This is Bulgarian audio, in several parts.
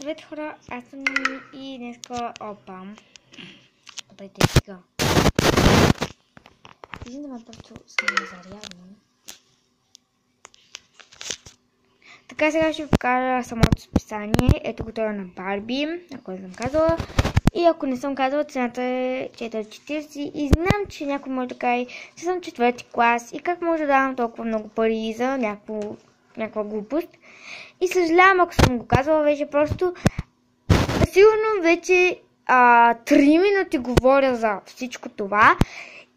Здравейте хора, аз съм и днеска опам. Бъдете сега. Виждам да ме просто съм зарядна. Така сега ще ви покажа самото списание. Ето го това на Барби, ако не съм казала. И ако не съм казала, цената е 4,40 и знам, че някой може да каже, че съм четвърти клас и как може да давам толкова много пари за някаква глупост. И съжалявам, ако съм го казала вече, просто сигурно вече 3 минути говоря за всичко това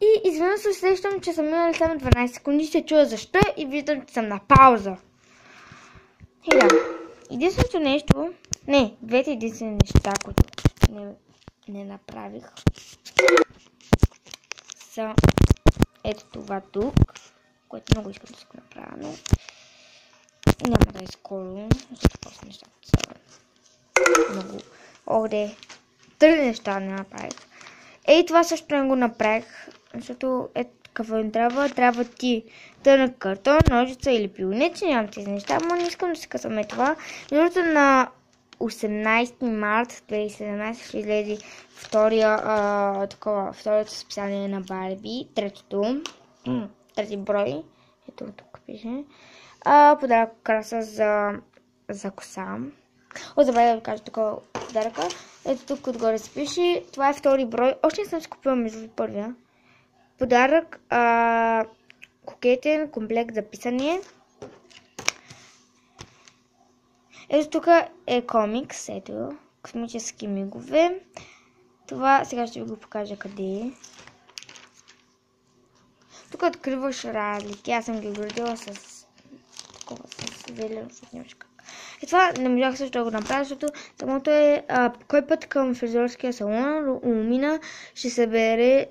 и изведнъж се усещам, че съм минали само 12 секунди, ще чуя защо и виждам, че съм на пауза. И да, единственото нещо, двете единствени неща, които не направих, са ето това тук, което много искам да си го направя, но няма да е скоро, защото просто нещата са много трудни неща не направих. Ей, това също не го направих, защото какво им трябва ти тънък картон, ножица или пилнеца, нямам тези неща, но не искам да си късаме това. Защото на 18 март 2017 ще излезе второто списание на Барби, трети брой, ето тук пише. Подарък краса за коса. Забравя да ви кажа такова подаръка. Ето тук отгоре се пише. Това е втори брой. Още не съм си купила между първия. Подарък кокетен комплект за писание. Ето тук е комикс. Ето. Космически мигове. Това сега ще ви го покажа къде е. Тук откриваш разлики. Аз съм ги градила с зелено шутничка. И това не можах също да го направя, защото самото е кой път към фризорския салон Лумина ще събере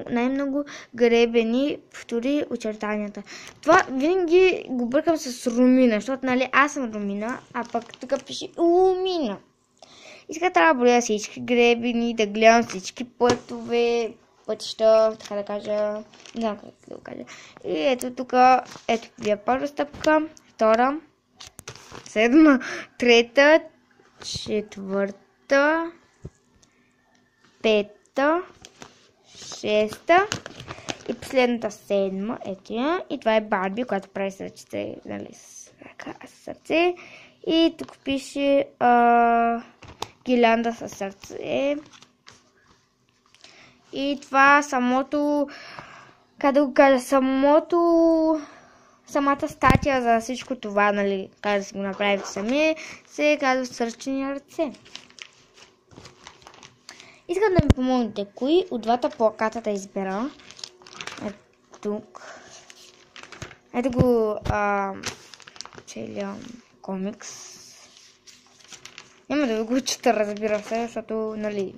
най-много гребени, повтори очертанията. Това винаги го бъркам с Румина, защото нали аз съм Румина, а пък тук пише Лумина. И сега трябва да броя всички гребени, да гледам всички пътища, така да кажа, не знам как да го кажа. И ето тук, ето вие първа стъпка, втора, седма, трета, четвърта, пета, шеста и последната седма, ето я. И това е Барби, която прави сърчета, нали, с сърце. И тук пише гирлянда със сърце. И това самото, как да го кажа, самата статия за всичко това, нали, как да си го направите сами, се казва сърчени ръце. Искам да ми помогнете, кои от двата плаката да избера. Ето тук. Ето го целият комикс. Няма да ви го чета, разбира се, защото, нали,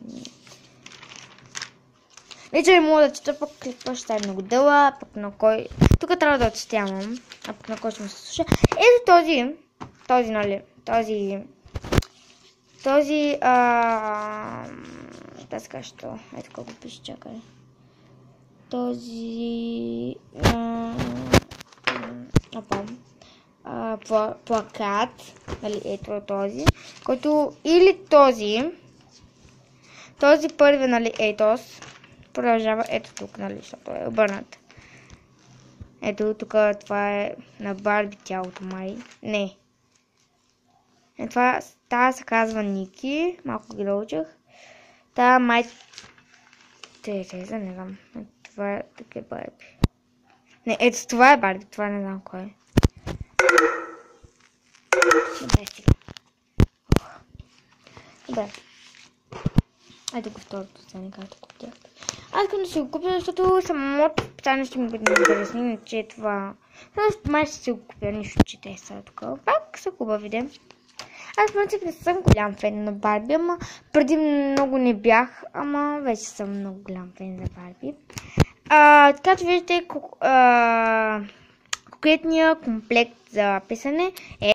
вече не мога да чета, пък клипа ще е много дълъг, пък на кой... Тук трябва да отстявам, а пък на кой ще му се слуша. Ето този, нали, да се кажа, що, ето какво пише, чакай. Този... плакат, нали, ето този, който или този първи, нали, етос, продължава ето тук, нали, защото е обърнат. Ето тук, това е на Барби тялото май. Не. Тая се казва Ники, малко ги научах. Тая май... Тереза, не знам. Това е тук е Барби. Не, ето това е Барби, това не знам кой е. Добре, стига. Добре. Ето го второто списание, както купих. Аз искам да си го купя, защото самото списание ще ми бъде интересно, иначе това... Май ще си го купя, нищо, че те са тук. Пак са хубави, де. Аз в принцип не съм голям фен на Барби, ама преди много не бях, ама вече съм много голям фен за Барби. Така че виждате, конкретния комплект за писане е